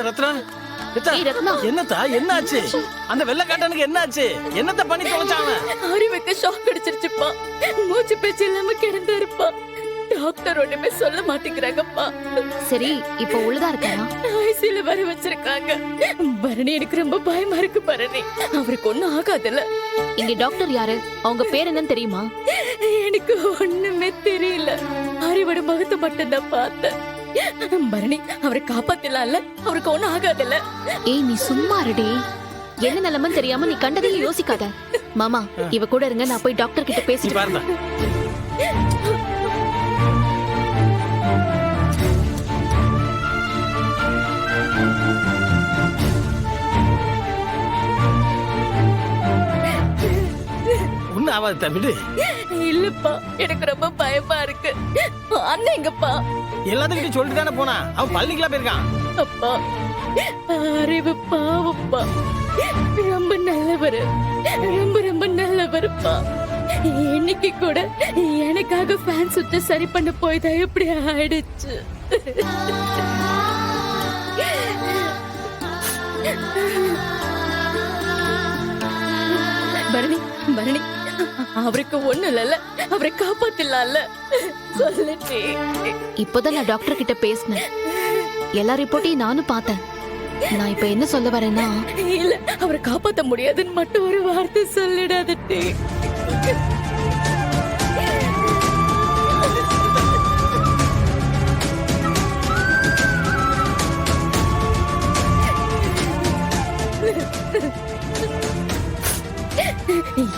ரத்னா என்னத்தா என்னாச்சு? அந்த வெள்ளக்காட்டனுக்கு என்னாச்சு? என்னத்த பண்ணி தொலைச்சாங்க? அறிவுக்கு ஷாக் அடிச்சிருச்சுப்பா. மூச்சு பேச்சு இல்லாம கிடந்தாருப்பா. டாக்டர் ஒண்ணுமே சொல்ல மாட்டேங்கிறாங்கப்பா. சரி, இப்ப உள்ளதா இருக்காரா? ஐசில வர வச்சிருக்காங்க. பரணி, எனக்கு ரொம்ப பயமா இருக்கு பரணி. அவருக்கு ஒண்ணும் ஆகாதுல்ல? இங்க டாக்டர் யாரு? அவங்க பேர் என்னன்னு தெரியுமா? எனக்கு ஒண்ணுமே தெரியல. அறிவோட முகத்தை மட்டும் தான் பார்த்தேன். பரணி, அவரை காப்பாத்தலாம்ல? அவருக்கு ஒண்ணும் ஆகாதுல்ல? ஏய், நீ சும்மா இருடி. என்ன நிலைமைன்னு தெரியாம நீ கண்டதையும் யோசிக்காத. மாமா, இவ கூட இருங்க, நான் போய் டாக்டர் கிட்ட பேசிட்டு வரேன். ஒன்னும் ஆகாது விடு. இல்லப்பா, எனக்கு ரொம்ப பயமா இருக்கு. அண்ணன் எங்கப்பா? எல்லாத்துக்கிட்டையும் சொல்லிட்டு தானே போனா. அவன் பள்ளிக்கெல்லாம் போயிருக்கான். அப்பா, அறிவு பாவப்பா. ரொம்ப நல்லவரு, ரொம்ப ரொம்ப நல்லவருப்பா. இன்னைக்கு கூட எனக்காக ஃபேன் சுவிட்ச சரி பண்ண போய்தான் எப்படி ஆயிடுச்சு. பரணி, பரணி, அவருக்கு ஒண்ணு இல்ல, அவரை காப்பாத்தலாம்ல? சொல்லுட்டி. இப்போதான் நான் டாக்டர் கிட்ட பேசினேன். எல்லா ரிப்போர்ட்டையும் நானும் பார்த்தேன். நான் இப்ப என்ன சொல்ல வரேன்னா, இல்ல, அவரை காப்பாத்த முடியாதுன்னு மட்டும் ஒரு வார்த்தை சொல்லிடாதட்டி.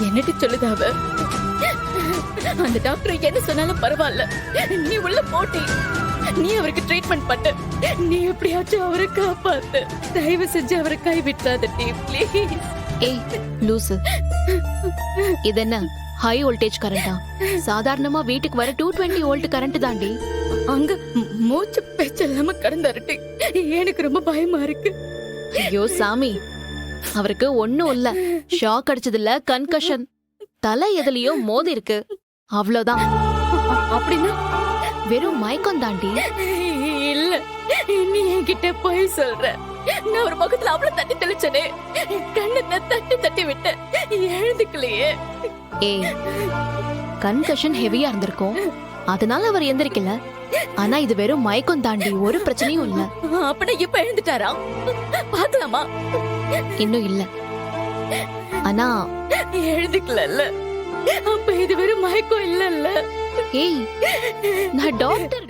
என்னட்டு சொல்லுதாவ? அந்த டாக்டர் என்ன சொன்னாலும் பரவாயில்ல, நீ உள்ள போட்டி. நீ அவருக்கு ட்ரீட்மெண்ட் பண்ணு. நீ எப்படியாச்சும் அவரை காப்பாத்து. தயவு செஞ்சு அவரை கைவிட்டாதட்டி ப்ளீஸ். ஏய் லூசு, இது என்ன ஹை வோல்டேஜ் கரண்டா? சாதாரணமா வீட்டுக்கு வர 220 வோல்ட் கரண்ட் தாண்டி. அங்க மூச்சு பேச்சு இல்லாம கடந்தாருட்டி. எனக்கு ரொம்ப பயமா இருக்கு. ஐயோ சாமி, அவருக்கு ஒண்ணும் இல்ல. ஷாக் அடிச்சது இல்ல, கன்கஷன். தலை எதுலயோ மோதி இருக்கு, அவ்வளவுதான். அப்படின்னா வெறும் மயக்கம் தாண்டி. இல்ல, நீ என்கிட்ட போய் சொல்ற. நான் ஒரு முகத்துல அவ்வளவு தட்டி தெளிச்சனே, கண்ணு தட்டி தட்டி விட்டேன், எழுந்துக்கலையே. ஏய், கன்கஷன் ஹெவியா இருந்திருக்கும், அதனால அவர் எந்திரிக்கல. ஆனா இது வெறும் மயக்கம் தாண்டி, ஒரு பிரச்சனையும் இல்ல. அப்படின்னா இப்ப எழுந்துட்டாரா? பாக்கலாமா? இன்னும் இல்ல. ஆனா எழுந்துக்கல. அப்ப இது வெறும் மயக்கம் இல்ல. ஏய், நான் டாக்டர்.